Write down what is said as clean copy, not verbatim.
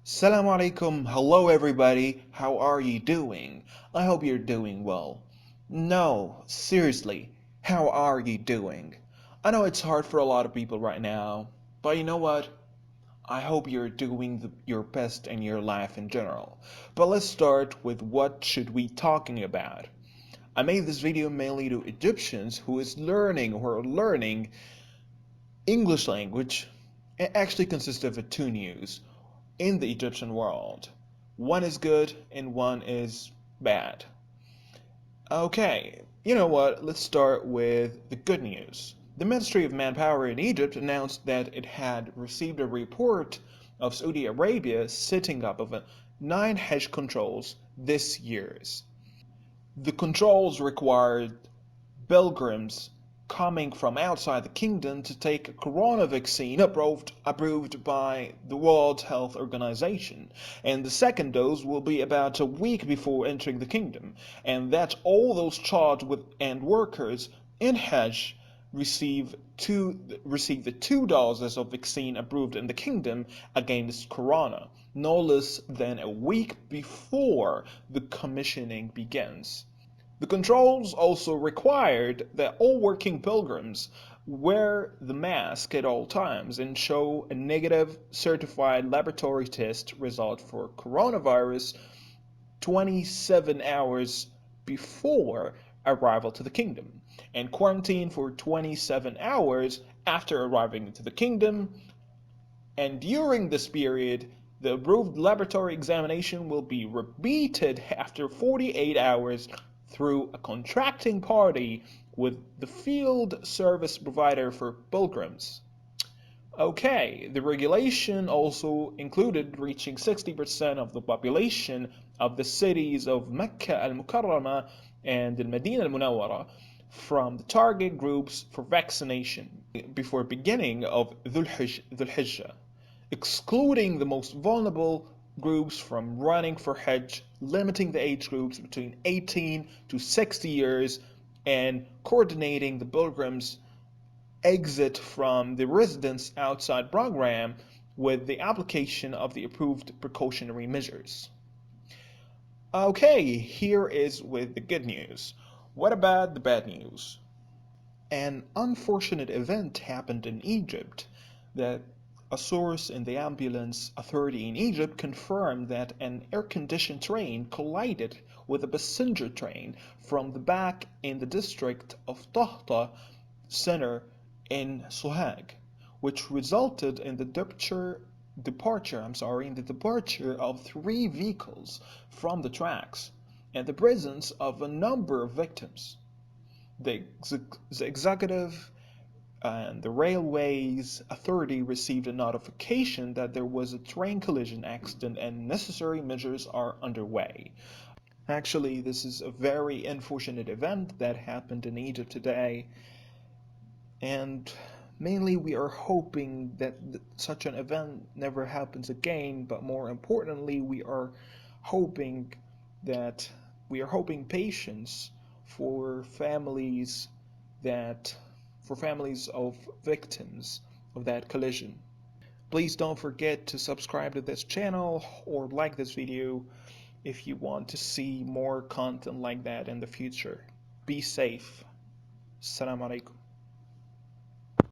Assalamu alaikum. Hello, everybody. How are you doing? I hope you're doing well. No, seriously, how are you doing? I know it's hard for a lot of people right now, but you know what? I hope you're doing your best in your life in general. But let's start with what should we talking about. I made this video mainly to Egyptians who are learning English language. It actually consists of two news in the Egyptian world. One is good and one is bad. Okay, you know what? Let's start with the good news. The Ministry of Manpower in Egypt announced that it had received a report of Saudi Arabia setting up of 9 Hajj controls this year. The controls required pilgrims coming from outside the kingdom to take a corona vaccine approved by the World Health Organization, and the second dose will be about a week before entering the kingdom, and that all those charged with and workers in Hajj receive the 2 doses of vaccine approved in the kingdom against corona, no less than a week before the commissioning begins. The controls also required that all working pilgrims wear the mask at all times and show a negative certified laboratory test result for coronavirus 27 hours before arrival to the kingdom, and quarantine for 27 hours after arriving into the kingdom. And during this period, the approved laboratory examination will be repeated after 48 hours through a contracting party with the field service provider for pilgrims. Okay, the regulation also included reaching 60% of the population of the cities of Mecca al-Mukarramah and al-Madinah al-Munawwara from the target groups for vaccination before beginning of Dhul-Hijjah, excluding the most vulnerable groups from running for Hajj, limiting the age groups between 18 to 60 years, and coordinating the pilgrims' exit from the residence outside program with the application of the approved precautionary measures. Okay, here is with the good news. What about the bad news? An unfortunate event happened in Egypt that a source in the ambulance authority in Egypt confirmed that an air-conditioned train collided with a passenger train from the back in the district of Tahta Center in Bsouhaj, which resulted in the departure of 3 vehicles from the tracks and the presence of a number of victims. The executive and the railways authority received a notification that there was a train collision accident and necessary measures are underway. Actually, this is a very unfortunate event that happened in Egypt today, and mainly we are hoping that such an event never happens again, but more importantly, hoping we are hoping patience for families that for families of victims of that collision. Please don't forget to subscribe to this channel or like this video if you want to see more content like that in the future. Be safe. Assalamu alaikum.